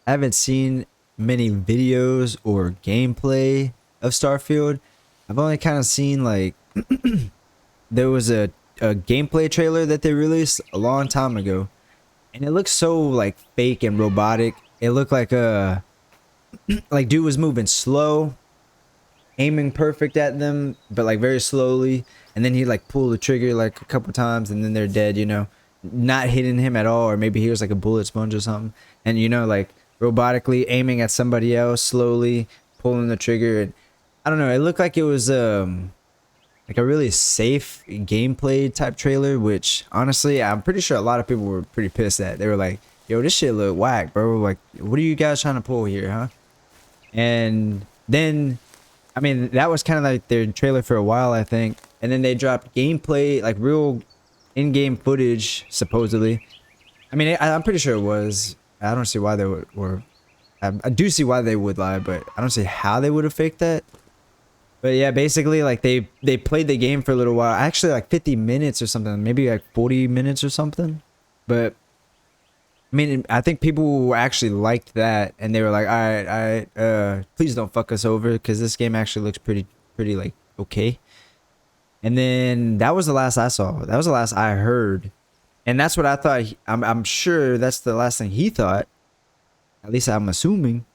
I haven't seen many videos or gameplay of Starfield. I've only kind of seen like there was a gameplay trailer that they released a long time ago, and it looks so like fake and robotic. It looked like like dude was moving slow, aiming perfect at them, but like very slowly, and then he like pulled the trigger like a couple times, and then they're dead. Not hitting him at all, or maybe he was like a bullet sponge or something, and like robotically aiming at somebody else slowly, pulling the trigger. And I don't know. It looked like it was like a really safe gameplay type trailer, which honestly I'm pretty sure a lot of people were pretty pissed at. They were like, "Yo, this shit look whack, bro. Like, what are you guys trying to pull here, huh?" And then, I mean, that was kind of like their trailer for a while, I think. And then they dropped gameplay, like real in-game footage, supposedly. I mean, I'm pretty sure it was. I don't see why they would, or I do see why they would lie, but I don't see how they would have faked that. But yeah, basically, like they played the game for a little while. Actually, like 50 minutes or something, maybe like 40 minutes or something. But I mean, I think people actually liked that, and they were like, all right, please don't fuck us over, because this game actually looks pretty like okay. And then that was the last I saw. That was the last I heard, and that's what I thought. I'm sure that's the last thing he thought. At least I'm assuming.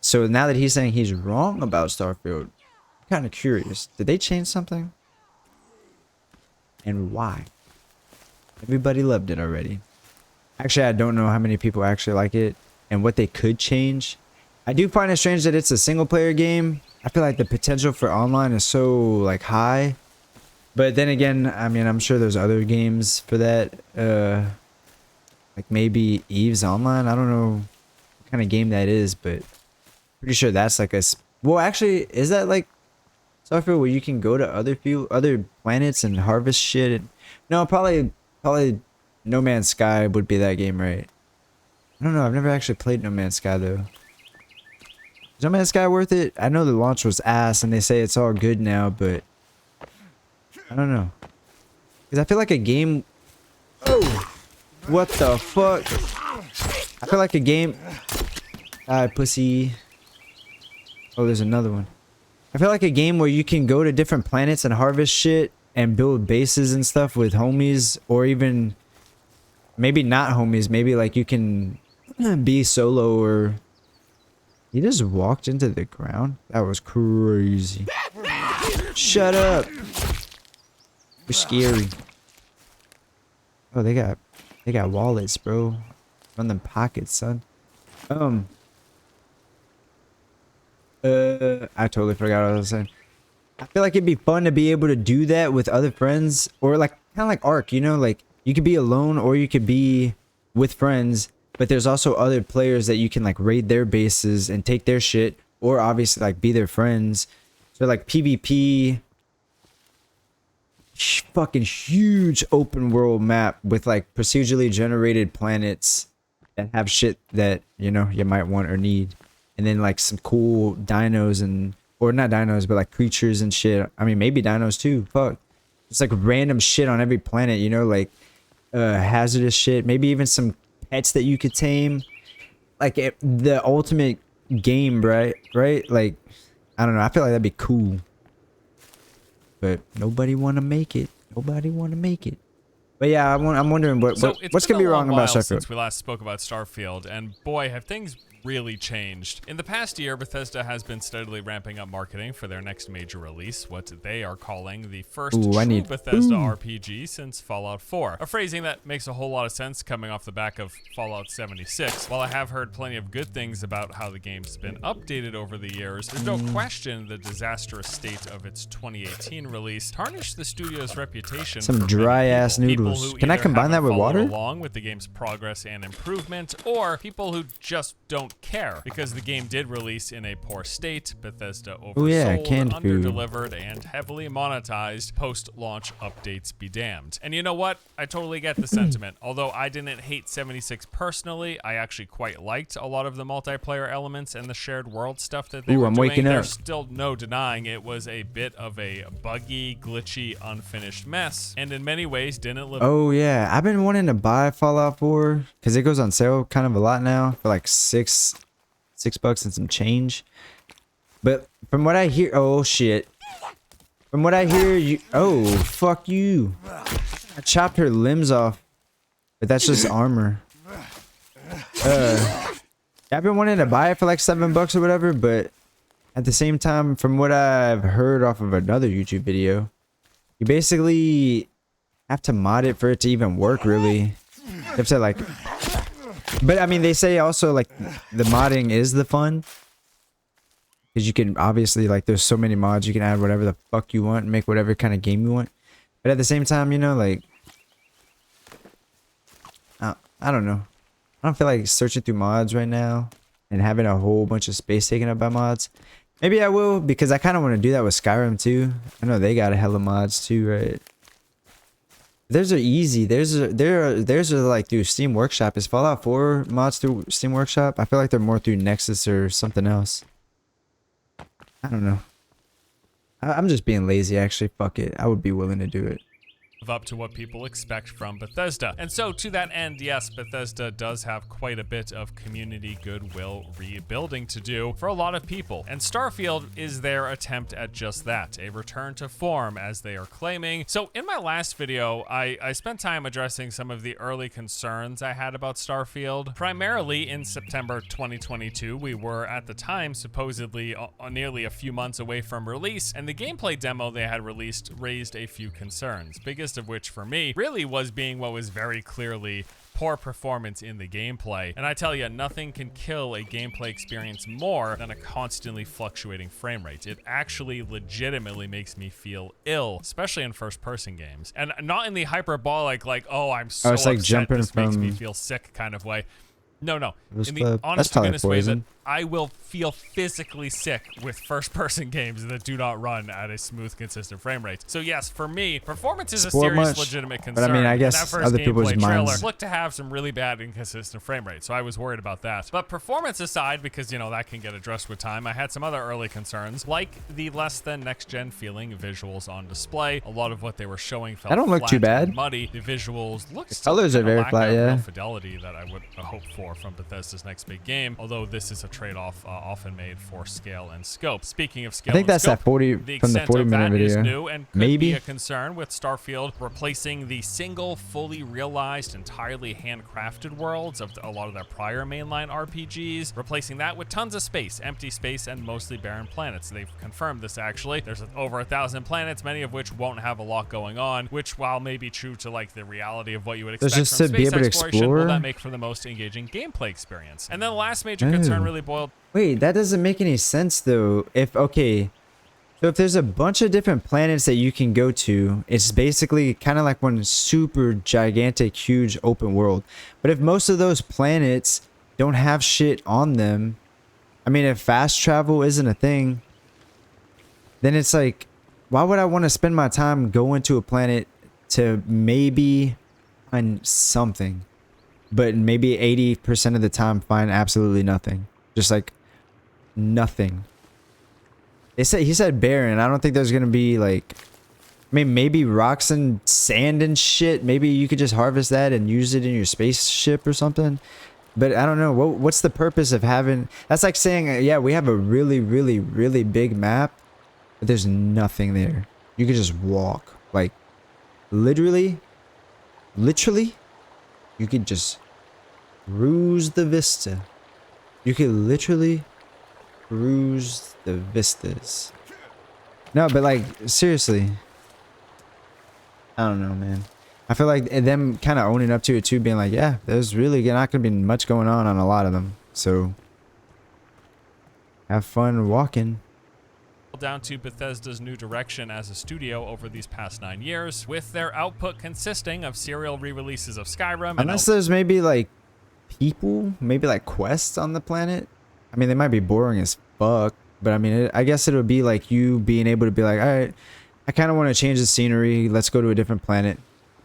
So now that he's saying he's wrong about Starfield, I'm kind of curious. Did they change something? And why? Everybody loved it already. Actually, I don't know how many people actually like it and what they could change. I do find it strange that it's a single player game. I feel like the potential for online is so like high. But then again, I mean, I'm sure there's other games for that. Like maybe Eve's Online. I don't know what kind of game that is, but pretty sure that's like well, actually, is that like Starfield where you can go to other planets and harvest shit? No, probably No Man's Sky would be that game, right? I don't know. I've never actually played No Man's Sky though. Is No Man's Sky worth it? I know the launch was ass, and they say it's all good now, but I don't know. Because I feel like a game. Oh, what the fuck? I feel like a game. Pussy. Oh, there's another one. I feel like a game where you can go to different planets and harvest shit and build bases and stuff with homies, or even maybe not homies. Maybe like you can be solo, or he just walked into the ground. That was crazy. Shut up. You're scary. Oh, they got wallets, bro. Run them pockets, son. I totally forgot what I was saying. I feel like it'd be fun to be able to do that with other friends, or like kind of like Ark, like you could be alone or you could be with friends, but there's also other players that you can like raid their bases and take their shit, or obviously like be their friends. So like PvP, fucking huge open world map with like procedurally generated planets that have shit that you might want or need. And then like some cool dinos or not dinos, but like creatures and shit. I mean, maybe dinos too. Fuck. It's like random shit on every planet, like hazardous shit. Maybe even some pets that you could tame. Like the ultimate game, right? Right? Like, I don't know. I feel like that'd be cool. But nobody want to make it. Nobody want to make it. But yeah, I'm wondering what's gonna be wrong about Starfield. Since we last spoke about Starfield, and boy, have things really changed. In the past year, Bethesda has been steadily ramping up marketing for their next major release, what they are calling the first true Bethesda RPG since Fallout 4. A phrasing that makes a whole lot of sense coming off the back of Fallout 76. While I have heard plenty of good things about how the game's been updated over the years, there's no question the disastrous state of its 2018 release tarnished the studio's reputation. Some dry ass noodles. Can I combine that with water? Along with the game's progress and improvement, or people who just don't care because the game did release in a poor state. Bethesda oversold, under-delivered, and heavily monetized. Post-launch updates be damned. And you know what? I totally get the sentiment. Although I didn't hate 76 personally, I actually quite liked a lot of the multiplayer elements and the shared world stuff that they were doing. There's still no denying it was a bit of a buggy, glitchy, unfinished mess, and in many ways didn't live little. Oh yeah, I've been wanting to buy Fallout 4 because it goes on sale kind of a lot now for like $6 and some change. But from what I hear, oh shit. From what I hear, oh fuck you. I chopped her limbs off, but that's just armor. I've been wanting to buy it for like $7 or whatever, but at the same time, from what I've heard off of another YouTube video, you basically have to mod it for it to even work, really. You have to like, but I mean, they say also like the modding is the fun. Because you can obviously, like, there's so many mods, you can add whatever the fuck you want and make whatever kind of game you want. But at the same time, you know, like, I don't know. I don't feel like searching through mods right now and having a whole bunch of space taken up by mods. Maybe I will, because I kind of want to do that with Skyrim too. I know they got a hella mods too, right? Theirs are easy. Theirs are like through Steam Workshop. Is Fallout 4 mods through Steam Workshop? I feel like they're more through Nexus or something else. I don't know. I'm just being lazy, actually. Fuck it. I would be willing to do it. Up to what people expect from Bethesda. And so to that end, yes, Bethesda does have quite a bit of community goodwill rebuilding to do for a lot of people. And Starfield is their attempt at just that, a return to form, as they are claiming. So in my last video, I spent time addressing some of the early concerns I had about Starfield. Primarily in September 2022, we were at the time supposedly nearly a few months away from release, and the gameplay demo they had released raised a few concerns. Biggest of which for me really was being what was very clearly poor performance in the gameplay. And I tell you, nothing can kill a gameplay experience more than a constantly fluctuating frame rate. It actually legitimately makes me feel ill, especially in first-person games. And not in the hyperbolic, like, oh, I'm so it's like upset, jumping this from... makes me feel sick kind of way. No. In the That's honest to probably goodness way that poison. I will feel physically sick with first-person games that do not run at a smooth, consistent frame rate. So yes, for me, performance is a serious, legitimate concern. But I mean, I guess that first other people's gameplay trailer minds looked to have some really bad, inconsistent frame rates, so I was worried about that. But performance aside, because you know that can get addressed with time, I had some other early concerns, like the less than next-gen feeling visuals on display. A lot of what they were showing felt don't look too bad. muddy. The visuals looked The colors are very flat, yeah. real fidelity that I would hope for from Bethesda's next big game, although this is a trade-off often made for scale and scope. Speaking of scale, I think that's scope, that 40 from the 40-minute video. is new and could Maybe be a concern with Starfield replacing the single, fully realized, entirely handcrafted worlds of a lot of their prior mainline RPGs, replacing that with tons of space, empty space, and mostly barren planets. They've confirmed this actually. There's over 1,000 planets, many of which won't have a lot going on, which, while maybe true to like the reality of what you would expect from just to space be able to exploration, explore? will that make for the most engaging gameplay experience? And then the last major concern really boiled. Wait, that doesn't make any sense though. Okay, so if there's a bunch of different planets that you can go to, it's basically kind of like one super gigantic, huge open world. But if most of those planets don't have shit on them, I mean, if fast travel isn't a thing, then it's like, why would I want to spend my time going to a planet to maybe find something, but maybe 80% of the time find absolutely nothing? Just like nothing. He said barren. I don't think there's gonna be like, I mean, maybe rocks and sand and shit. Maybe you could just harvest that and use it in your spaceship or something. But I don't know. What's the purpose of having? That's like saying, yeah, we have a really, really, really big map, but there's nothing there. You could just walk, like, literally, you could just cruise the vista. You could literally cruise the vistas. No, but like, seriously. I don't know, man. I feel like them kind of owning up to it too, being like, yeah, there's really not going to be much going on a lot of them. So, have fun walking. Down to Bethesda's new direction as a studio over these past 9 years, with their output consisting of serial re-releases of Skyrim. Unless there's maybe like people, maybe like quests on the planet. I mean, they might be boring as fuck, but I mean, I guess it would be like you being able to be like, all right, I kind of want to change the scenery. Let's go to a different planet.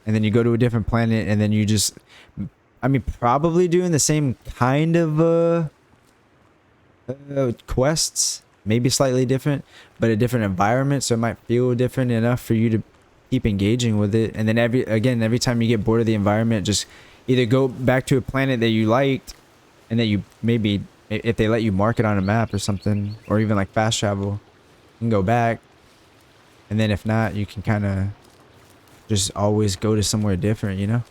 And then you go to a different planet, and then you just, I mean, probably doing the same kind of quests, maybe slightly different, but a different environment, so it might feel different enough for you to keep engaging with it. And then every time you get bored of the environment, just either go back to a planet that you liked, and that you maybe, if they let you mark it on a map or something, or even like fast travel, you can go back. And then if not, you can kind of just always go to somewhere different, you know?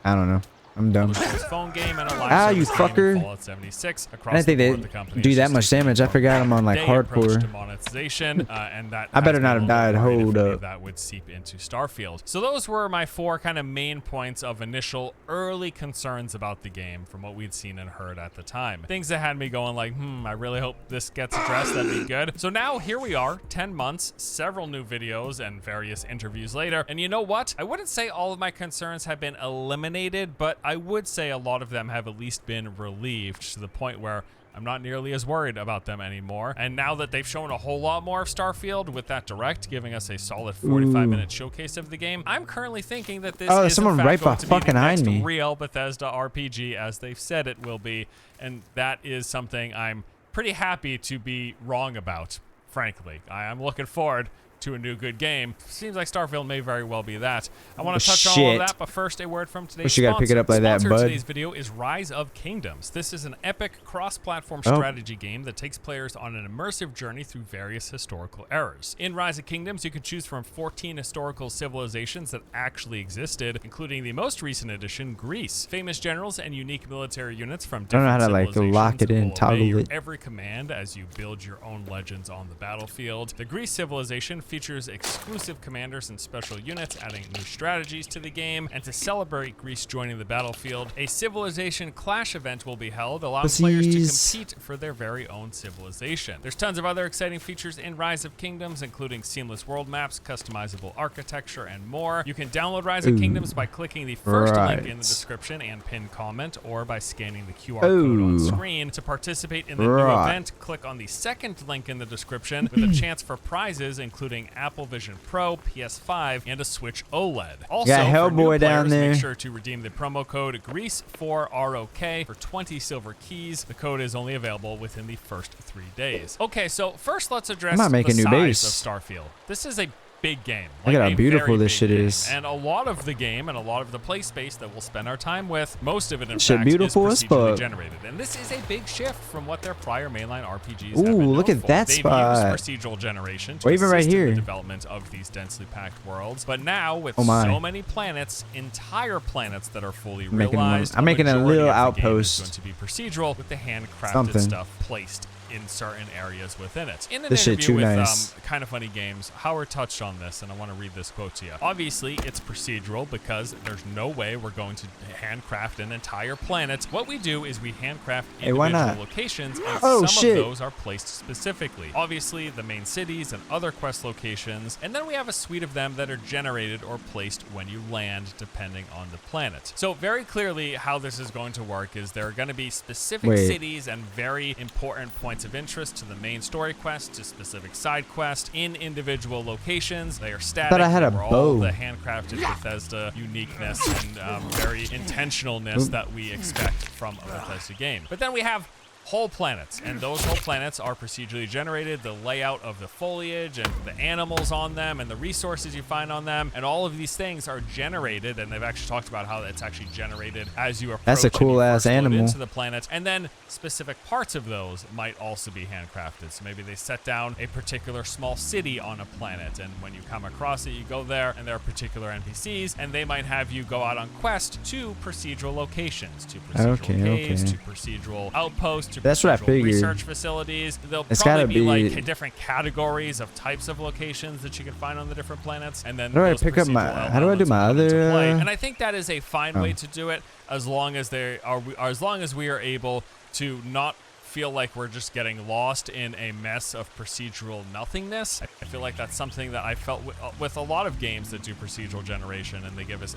I don't know. I'm dumb. Phone game and a live Ah, you service game in fucker. Fallout 76 across I didn't the think board. The company they do is that just much taking damage. I more forgot I'm on like day approach hardcore. to monetization, and that I better has not been have a died. little worried Hold if any up. of that would seep into Starfield. So those were my 4 kind of main points of initial early concerns about the game from what we'd seen and heard at the time. Things that had me going like, I really hope this gets addressed. That'd be good. So now here we are, 10 months, several new videos and various interviews later. And you know what? I wouldn't say all of my concerns have been eliminated, but I would say a lot of them have at least been relieved to the point where I'm not nearly as worried about them anymore. And now that they've shown a whole lot more of Starfield with that direct, giving us a solid 45-minute showcase of the game, I'm currently thinking that this is someone in fact right going to be the behind next me. real Bethesda RPG as they've said it will be. And that is something I'm pretty happy to be wrong about, frankly. I'm looking forward to a new good game. Seems like Starfield may very well be that. I want to touch on all of that, but first a word from today's Wish you gotta pick it up like that, sponsor bud. Today's video is Rise of Kingdoms. This is an epic cross-platform strategy game that takes players on an immersive journey through various historical eras. In Rise of Kingdoms, you can choose from 14 historical civilizations that actually existed, including the most recent addition, Greece. Famous generals and unique military units from different I don't know how to like lock it in, toggle it. every command as you build your own legends on the battlefield. The Greece civilization features exclusive commanders and special units, adding new strategies to the game. And to celebrate Greece joining the battlefield, a civilization clash event will be held, allowing players to compete for their very own civilization. There's tons of other exciting features in Rise of Kingdoms, including seamless world maps, customizable architecture, and more. You can download Rise of Kingdoms by clicking the first link in the description and pinned comment, or by scanning the QR code on screen. To participate in the new event, click on the second link in the description with a chance for prizes, including Apple Vision Pro, PS5, and a Switch OLED. Also, got for new Hellboy down players, there. make sure to redeem the promo code GREASE4ROK for 20 silver keys. The code is only available within the first 3 days. Okay, so first let's address the making size new base. of Starfield. This is a big game. Look at a how beautiful very this big shit game. is. And a lot of the game and a lot of the play space that we'll spend our time with, most of it in Shit fact beautiful is as procedurally fuck. generated. And this is a big shift from what their prior mainline RPGs have Ooh, been look known at for. that They've spot. used procedural generation to Or even right assist in here. the development of these densely packed worlds. But now with Oh my. so many planets, entire planets that are fully Making one- realized, I'm making a majority little of the game outpost. is going to be procedural with the handcrafted Something. stuff placed in certain areas within it. In an This shit interview too with nice. Kind of Funny Games, Howard touched on this, and I want to read this quote to you. Obviously, it's procedural because there's no way we're going to handcraft an entire planet. What we do is we handcraft Hey, why individual not? locations, and Oh, some shit. of those are placed specifically. Obviously, the main cities and other quest locations, and then we have a suite of them that are generated or placed when you land, depending on the planet. So very clearly, how this is going to work is there are going to be specific cities and very important points of interest to the main story quest, to specific side quest in individual locations. They are static. I had a They were all bow. the handcrafted Bethesda uniqueness and very intentionalness that we expect from a Bethesda game. But then we have whole planets, and those whole planets are procedurally generated. The layout of the foliage and the animals on them and the resources you find on them and all of these things are generated, and they've actually talked about how it's actually generated as you approach. That's a and you cool ass first load animal. into the planet, and then specific parts of those might also be handcrafted. So maybe they set down a particular small city on a planet, and when you come across it, you go there, and there are particular NPCs, and they might have you go out on quest to procedural locations, to procedural caves, to procedural outposts, to That's what I procedural figured. research facilities. There'll It's probably gotta be like be- different categories of types of locations that you can find on the different planets, and then How do I those pick up my- procedural how do I do elements my will come into other, play. And I think that is a fine way oh. to do it, as long as they are, as long as we are able to not feel like we're just getting lost in a mess of procedural nothingness. I feel like that's something that I felt with a lot of games that do procedural generation, and they give us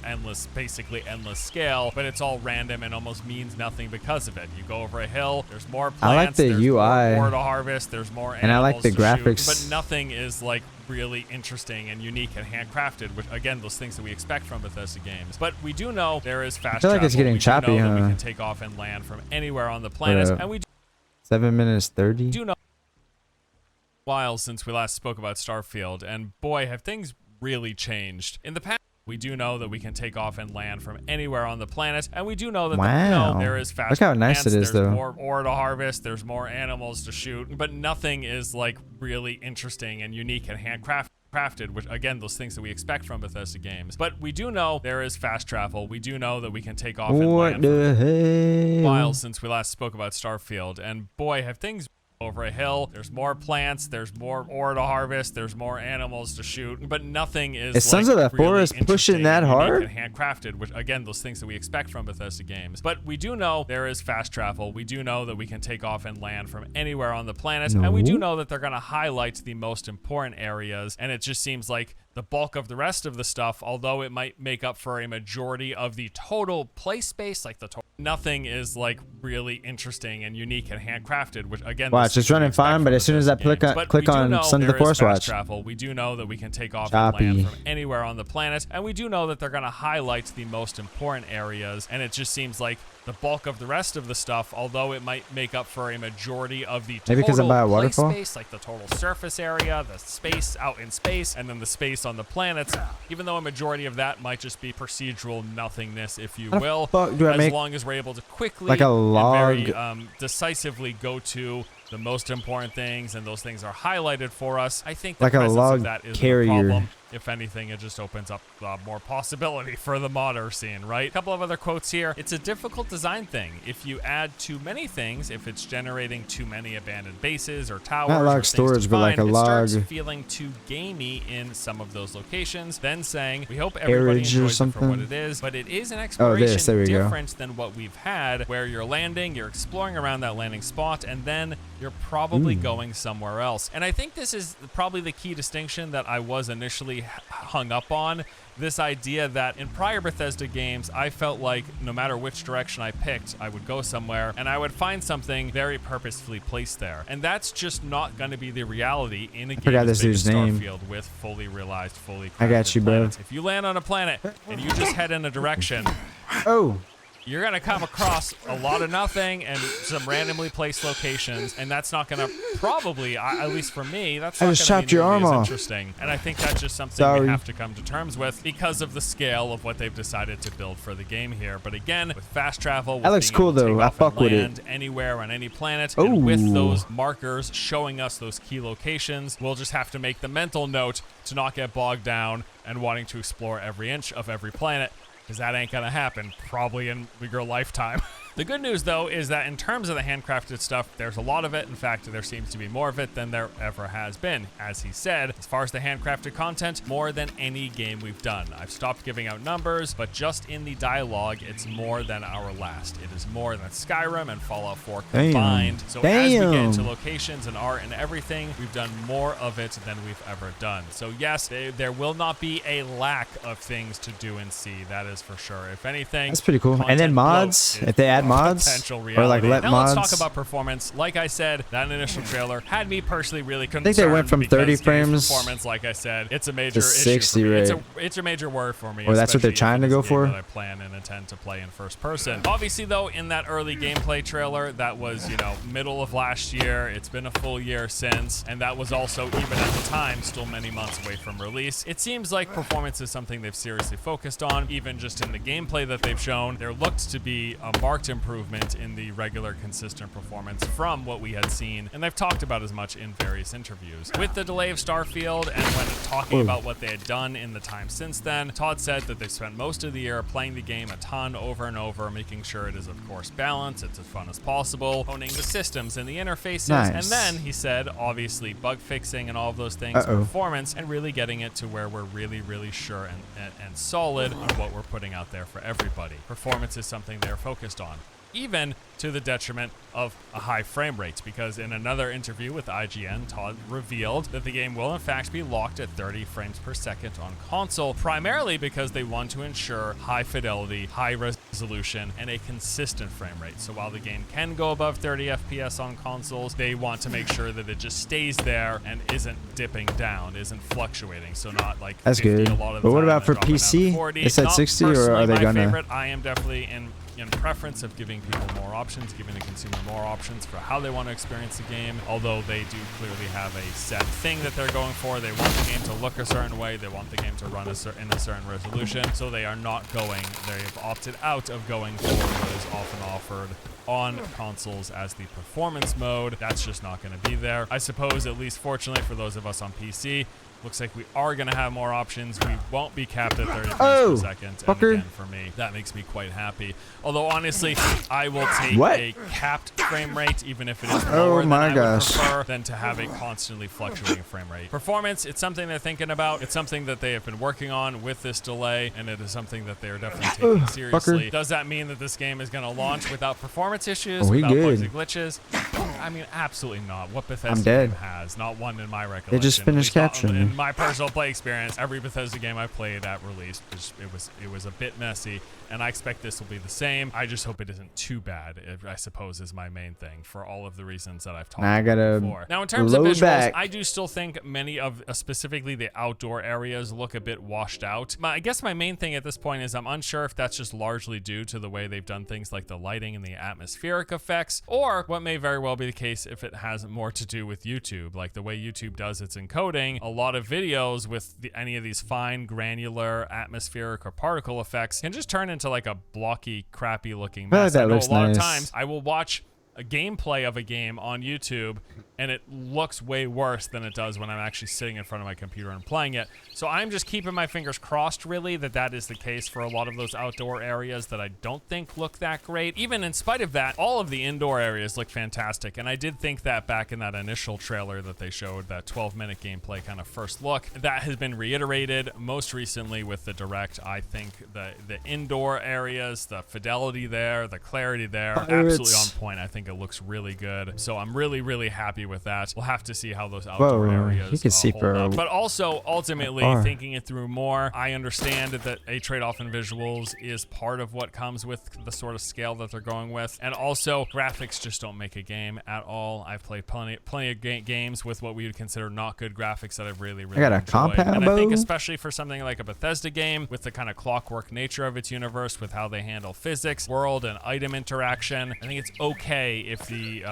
basically endless scale, but it's all random and almost means nothing because of it. You go over a hill, there's more plants, I like the there's UI. more to harvest, there's more animals And I like the to shoot, graphics. but nothing is like really interesting and unique and handcrafted, which again, those things that we expect from Bethesda games. But we do know there is fast feel like travel. it's getting We do choppy, know that we huh? can take off and land from anywhere on the planet, and we 7 minutes 30. do know while since we last spoke about Starfield, and boy, have things really changed. In the past, we do know that we can take off and land from anywhere on the planet, and we do know that there is fast. Look how nice it is, there's though. more ore to harvest, there's more animals to shoot, but nothing is like really interesting and unique and handcrafted, which again, those things that we expect from Bethesda games. But we do know there is fast travel. We do know that we can take off and land from while since we last spoke about Starfield, and boy, have things over a hill. There's more plants, there's more ore to harvest, there's more animals to shoot, but nothing is like Sons of the Forest pushing that hard and handcrafted, which again, those things that we expect from Bethesda games. But we do know there is fast travel. We do know that we can take off and land from anywhere on the planet, and we do know that they're going to highlight the most important areas, and it just seems like the bulk of the rest of the stuff, although it might make up for a majority of the total play space, like the total, nothing is like really interesting and unique and handcrafted, which again, wow, it's just running fine, but as soon as I click on Sons of the Forest Watch, travel, we do know that we can take off and land from anywhere on the planet, and we do know that they're going to highlight the most important areas, and it just seems like the bulk of the rest of the stuff, although it might make up for a majority of the total because I'm by a waterfall space, like the total surface area, the space out in space, and then the space on the planets, even though a majority of that might just be procedural nothingness, if you will, as long as we're able to quickly like a log and very decisively go to the most important things, and those things are highlighted for us. I think the like a log of that is carrier. a problem. If anything, it just opens up more possibility for the modder scene, right? A couple of other quotes here. It's a difficult design thing. If you add too many things, if it's generating too many abandoned bases or towers, not log storage, but like a log, it starts feeling too gamey in some of those locations. Then saying, we hope everybody enjoys it for what it is, but it is an exploration different than what we've had, where you're landing, you're exploring around that landing spot, and then you're probably going somewhere else. And I think this is probably the key distinction that I was initially hung up on. This idea that in prior Bethesda games, I felt like no matter which direction I picked, I would go somewhere and I would find something very purposefully placed there. And that's just not going to be the reality in a game this dude's name. Starfield with fully realized, fully crafted I got you, bro. planets. If you land on a planet and you just head in a direction, you're going to come across a lot of nothing and some randomly placed locations, and that's not going to probably, at least for me, that's not going to be nearly as interesting. And I think that's just something we have to come to terms with because of the scale of what they've decided to build for the game here. But again, with fast travel, that looks cool though. I fuck with it. Anywhere on any planet, and with those markers showing us those key locations, we'll just have to make the mental note to not get bogged down and wanting to explore every inch of every planet, because that ain't gonna happen probably in your lifetime. The good news, though, is that in terms of the handcrafted stuff, there's a lot of it. In fact, there seems to be more of it than there ever has been. As he said, as far as the handcrafted content, more than any game we've done. I've stopped giving out numbers, but just in the dialogue, it's more than our last. It is more than Skyrim and Fallout 4 combined. So as we get into locations and art and everything, we've done more of it than we've ever done. So yes, there will not be a lack of things to do and see. That is for sure. If anything, that's pretty cool. And then mods, if they add mods, or like let now mods. Let's talk about performance. Like I said, that initial trailer had me personally really concerned. I think they went from 30 frames performance. Like I said, it's a major to 60 issue for me. It's a major worry for me. Or that's what they're trying to go for. That I plan and intend to play in first person. Obviously, though, in that early gameplay trailer, that was middle of last year. It's been a full year since, and that was also even at the time still many months away from release. It seems like performance is something they've seriously focused on. Even just in the gameplay that they've shown, there looked to be a marked improvement in the regular consistent performance from what we had seen, and they've talked about as much in various interviews. With the delay of Starfield and when talking about what they had done in the time since then, Todd said that they spent most of the year playing the game a ton over and over, making sure it is of course balanced, it's as fun as possible, honing the systems and the interfaces, and then he said obviously bug fixing and all of those things, performance, and really getting it to where we're really sure and solid on what we're putting out there for everybody. Performance is something they're focused on, even to the detriment of a high frame rate, because in another interview with IGN, Todd revealed that the game will in fact be locked at 30 frames per second on console, primarily because they want to ensure high fidelity, high resolution, and a consistent frame rate. So while the game can go above 30 FPS on consoles, they want to make sure that it just stays there and isn't dipping down, isn't fluctuating. So not like that's 50 good. A lot of but what time about for PC? It's at 60, or are they gonna? I am definitely in in preference of giving people more options, giving the consumer more options for how they want to experience the game, although they do clearly have a set thing that they're going for. They want the game to look a certain way. They want the game to run in a certain resolution. So they are not going, they've opted out of going for what is often offered on consoles as the performance mode. That's just not going to be there. I suppose, at least fortunately for those of us on PC, looks like we are going to have more options. We won't be capped at 30 frames per second. And again, for me, that makes me quite happy. Although, honestly, I will take a capped frame rate, even if it is lower than I would prefer, than to have a constantly fluctuating frame rate. Performance, it's something they're thinking about. It's something that they have been working on with this delay, and it is something that they are definitely taking seriously. Does that mean that this game is going to launch without performance issues, without bugs and glitches? I mean, absolutely not. What Bethesda game has? Not one in my recollection. They just finished capturing. In my personal play experience, every Bethesda game I played at release, it was a bit messy, and I expect this will be the same. I just hope it isn't too bad, I suppose, is my main thing, for all of the reasons that I've talked about before. Now, in terms of visuals, I do still think many of, specifically the outdoor areas, look a bit washed out. I guess my main thing at this point is I'm unsure if that's just largely due to the way they've done things like the lighting and the atmospheric effects, or what may very well be the case if it has more to do with YouTube, like the way YouTube does its encoding. A lot of videos with any of these fine, granular, atmospheric, or particle effects can just turn into like a blocky, crappy looking mess. I know a lot of times I will watch a gameplay of a game on YouTube and it looks way worse than it does when I'm actually sitting in front of my computer and playing it. So I'm just keeping my fingers crossed, really, that is the case for a lot of those outdoor areas that I don't think look that great. Even in spite of that, all of the indoor areas look fantastic, and I did think that back in that initial trailer that they showed, that 12-minute gameplay kind of first look. That has been reiterated most recently with the Direct. I think the indoor areas, the fidelity there, the clarity there, absolutely on point. I think it looks really good. So I'm really, really happy with that. We'll have to see how those outdoor areas you can see hold up. But also, ultimately, thinking it through more, I understand that a trade-off in visuals is part of what comes with the sort of scale that they're going with. And also, graphics just don't make a game at all. I've played plenty of games with what we would consider not good graphics that I've really enjoyed. And I think especially for something like a Bethesda game, with the kind of clockwork nature of its universe, with how they handle physics, world, and item interaction, I think it's okay if the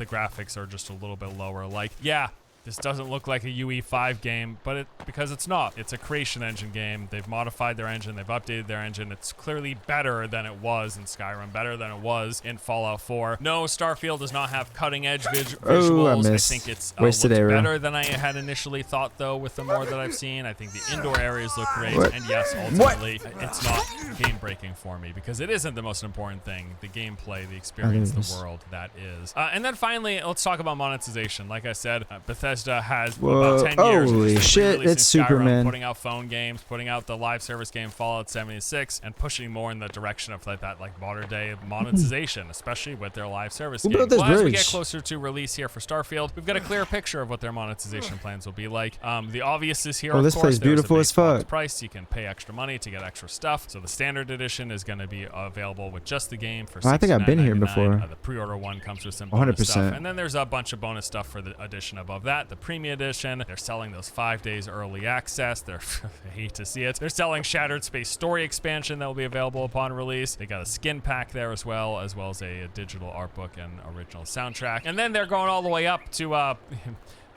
graphics are just a little bit lower. Like, yeah, this doesn't look like a UE5 game, but because it's not. It's a creation engine game. They've modified their engine. They've updated their engine. It's clearly better than it was in Skyrim, better than it was in Fallout 4. No, Starfield does not have cutting-edge visuals. I think it's better than I had initially thought, though, with the more that I've seen. I think the indoor areas look great. And yes, ultimately, it's not game-breaking for me, because it isn't the most important thing. The gameplay, the experience, the world, that is. And then finally, let's talk about monetization. Like I said, Bethesda has about 10 years. Holy shit, it's Superman. Putting out phone games, putting out the live service game Fallout 76, and pushing more in the direction of that modern day monetization, especially with their live service game. Well, as we get closer to release here for Starfield, we've got a clear picture of what their monetization plans will be like. The obvious is here, of course. This place beautiful as fuck. Price. You can pay extra money to get extra stuff. So the standard edition is going to be available with just the game for I think I've been here before. The pre-order one comes with some bonus stuff. And then there's a bunch of bonus stuff for the edition above that. The Premium Edition, they're selling those 5 days early access. I hate to see it. They're selling Shattered Space Story expansion that will be available upon release. They got a skin pack there as well as a digital art book and original soundtrack. And then they're going all the way up to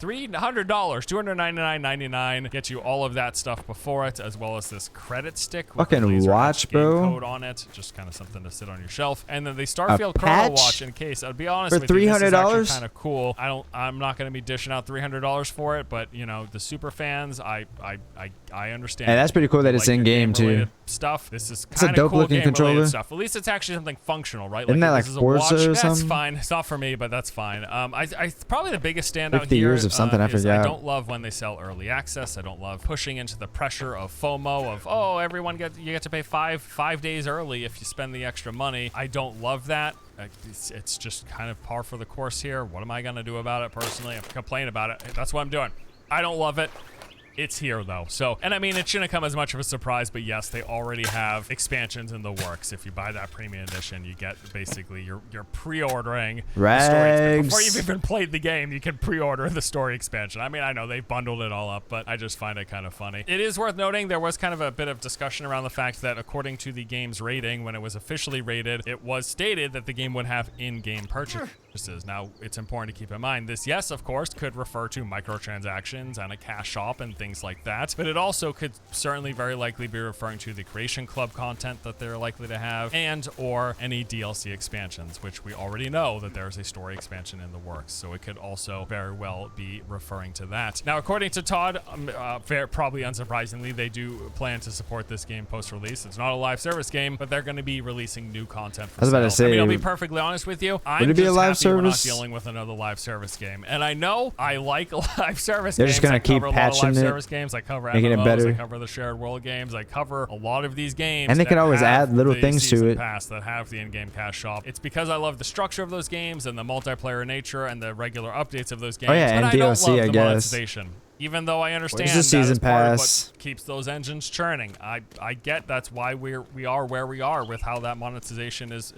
$300, $299.99, get you all of that stuff before it, as well as this credit stick with fucking watch, bro, code on it, just kind of something to sit on your shelf. And then the Starfield Chrono Watch, in case, I'll be honest with you, this is actually kind of cool. I'm not going to be dishing out $300 for it, but you know, the super fans, I understand. And that's pretty cool that it's in game too. Stuff. This is kind of cool looking controller stuff. At least it's actually something functional, right? Isn't that like Forza or something? That's fine. It's not for me, but that's fine. I probably the biggest standout here of something I forgot. I don't love when they sell early access. I don't love pushing into the pressure of FOMO of, oh, everyone you get to pay five days early if you spend the extra money. I don't love that. It's just kind of par for the course here. What am I gonna do about it personally? I complain about it. That's what I'm doing. I don't love it. It's here though. So, and I mean, it shouldn't come as much of a surprise, but yes, they already have expansions in the works. If you buy that premium edition, you get basically you're pre-ordering the story expansion. Before you've even played the game, you can pre-order the story expansion. I mean, I know they've bundled it all up, but I just find it kind of funny. It is worth noting there was kind of a bit of discussion around the fact that according to the game's rating, when it was officially rated, it was stated that the game would have in-game purchases. Now, it's important to keep in mind this, yes, of course, could refer to microtransactions and a cash shop and things like that, but it also could certainly very likely be referring to the Creation Club content that they're likely to have, and or any DLC expansions, which we already know that there's a story expansion in the works, so it could also very well be referring to that. Now, according to Todd, probably unsurprisingly, they do plan to support this game post-release. It's not a live service game, but they're going to be releasing new content for I was about to say, I mean, I'll be perfectly honest with you. I'm would it be a just live happy service? we're not dealing with another live service game. And I know I like live service They're games. just gonna keep cover a lot of patching live it, service games. I cover making it MMOs, better. I cover the shared world games. I cover a lot of these games. And they can that always have add little the things to season it. pass that have the in-game cash shop. It's because I love the structure of those games and the multiplayer nature and the regular updates of those games. Oh yeah, and I don't DLC, love I the guess. monetization. Even though I understand the that season is part of pass? what keeps those engines churning. I get that's why we are where we are with how that monetization is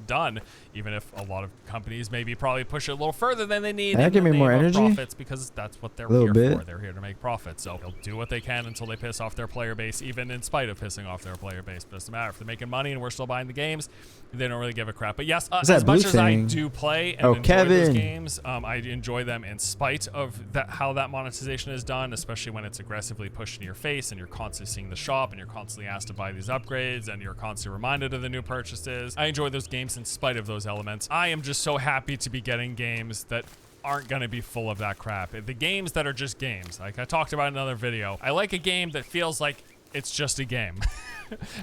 done. Even if a lot of companies maybe probably push it a little further than they need. That give me more energy. Profits, because that's what they're here for. They're here to make profits. So they'll do what they can until they piss off their player base, even in spite of pissing off their player base. But it doesn't matter if they're making money and we're still buying the games. They don't really give a crap. But yes, as much as I do play and enjoy those games, I enjoy them in spite of how that monetization is done, especially when it's aggressively pushed in your face and you're constantly seeing the shop and you're constantly asked to buy these upgrades and you're constantly reminded of the new purchases. I enjoy those games in spite of those elements. I am just so happy to be getting games that aren't going to be full of that crap. The games that are just games, like I talked about in another video. I like a game that feels like it's just a game.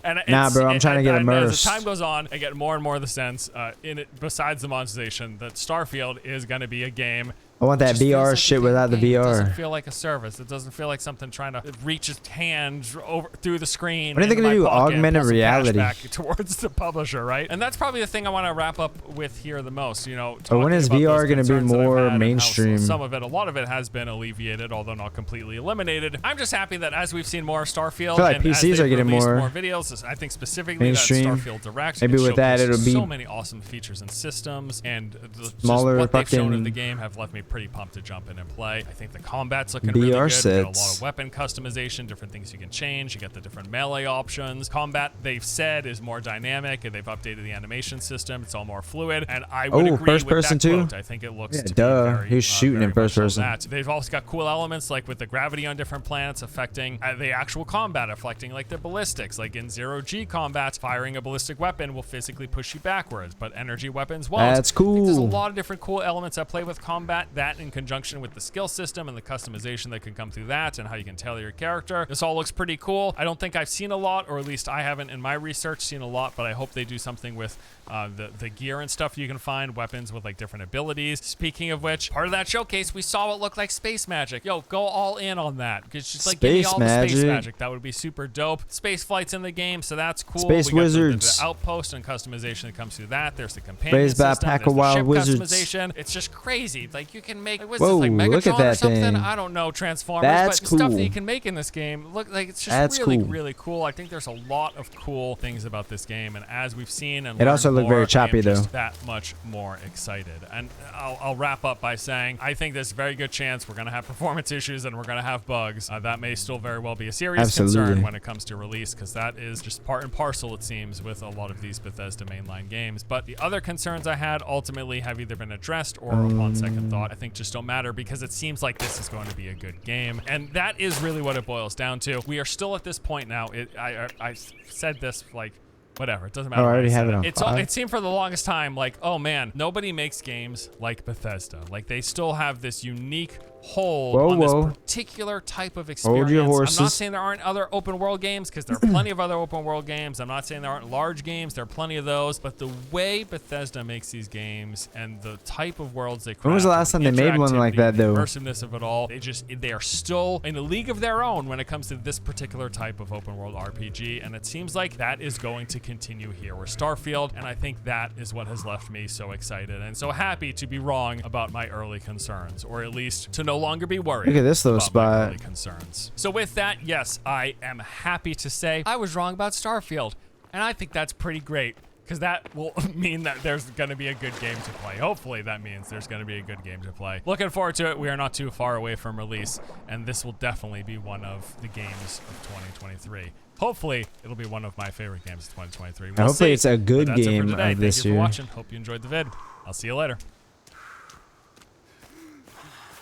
And nah, bro, I'm trying to get immersed. As time goes on, I get more and more of the sense in it, besides the monetization, that Starfield is going to be a game. I want that VR shit without the VR. It doesn't feel like a service. It doesn't feel like something trying to reach its hand over through the screen. When are they going to do augmented reality? Back towards the publisher, right? And that's probably the thing I want to wrap up with here the most. You know, when is VR going to be more mainstream? Some of it, a lot of it has been alleviated, although not completely eliminated. I'm just happy that as we've seen more of Starfield, I feel like and PCs as are getting more videos. I think specifically mainstream. that Starfield Direct. Maybe with that it'll be so many awesome features and systems, and smaller just what they've shown in the game have left me pretty pumped to jump in and play. I think the combat's looking VR really good. sets. You got a lot of weapon customization, different things you can change. You get the different melee options. Combat, they've said, is more dynamic, and they've updated the animation system. It's all more fluid, and I would agree first with person that too. Quote. I think it looks to be very, he's shooting in first person. They've also got cool elements like with the gravity on different planets affecting the actual combat, affecting like the ballistics. Like in Zero-G combat, firing a ballistic weapon will physically push you backwards, but energy weapons won't. That's cool. I think there's a lot of different cool elements that play with combat. That in conjunction with the skill system and the customization that can come through that, and how you can tailor your character. This all looks pretty cool. I don't think I've seen a lot, or at least I haven't in my research seen a lot, but I hope they do something with the gear and stuff you can find, weapons with like different abilities. Speaking of which, part of that showcase, we saw what looked like space magic. Yo, go all in on that. It's just like give me all the space magic. That would be super dope. Space flights in the game, so that's cool. Space wizards. The outpost and customization that comes through that. There's the companion system. Pack of wild wizards. Customization. It's just crazy. Like you can make Whoa, like Megatron look at that or something. thing. I don't know, Transformers, That's but cool. stuff that you can make in this game. Look, like it's just really cool. I think there's a lot of cool things about this game, and as we've seen and it also looked very choppy though. That much more excited. And I'll wrap up by saying I think there's a very good chance we're going to have performance issues and we're going to have bugs. That may still very well be a serious concern when it comes to release, because that is just part and parcel, it seems, with a lot of these Bethesda mainline games. But the other concerns I had ultimately have either been addressed or upon second thought I think just don't matter, because it seems like this is going to be a good game. And that is really what it boils down to. We are still at this point now. I said this like whatever, it doesn't matter. I already have it on. It seemed for the longest time like, oh man, nobody makes games like Bethesda. Like they still have this unique hold on this particular type of experience. Hold your horses. I'm not saying there aren't other open world games, because there are plenty of other open world games. I'm not saying there aren't large games. There are plenty of those. But the way Bethesda makes these games and the type of worlds they craft, when was the last time they made one like that though? The immersiveness of it all, they are still in a league of their own when it comes to this particular type of open world RPG. And it seems like that is going to continue here with Starfield. And I think that is what has left me so excited and so happy to be wrong about my early concerns, or at least to no longer be worried. Look at this little about my spot. early concerns. So with that, yes, I am happy to say I was wrong about Starfield, and I think that's pretty great. Because that will mean that there's going to be a good game to play. Hopefully that means there's going to be a good game to play. Looking forward to it. We are not too far away from release, and this will definitely be one of the games of 2023. Hopefully it'll be one of my favorite games of 2023. We'll hopefully see. it's a good But that's it game for today. of this Thank you year. for watching. Hope you enjoyed the vid. I'll see you later.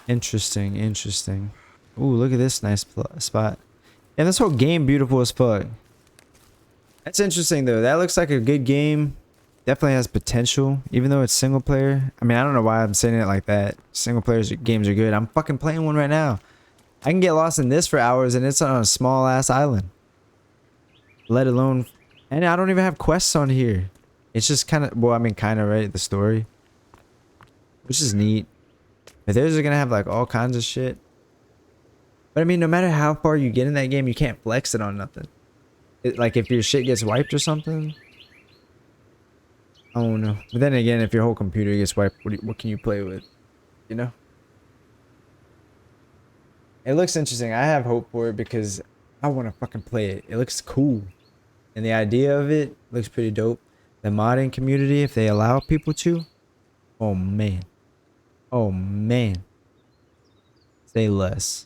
Interesting, interesting. Ooh, look at this nice spot. And this whole game beautiful as fuck. That's interesting though. That looks like a good game. Definitely has potential, even though it's single player. I mean, I don't know why I'm saying it like that. Single players games are good. I'm fucking playing one right now. I can get lost in this for hours and it's on a small ass island. Let alone, and I don't even have quests on here. It's just kind of, well, I mean, kind of, right? The story, which is neat. But those are gonna have like all kinds of shit. But I mean, no matter how far you get in that game, you can't flex it on nothing. Like if your shit gets wiped or something. I don't know. But then again, if your whole computer gets wiped, what can you play with? You know? It looks interesting. I have hope for it because I want to fucking play it. It looks cool. And the idea of it looks pretty dope. The modding community, if they allow people to. Oh man. Oh man. Say less.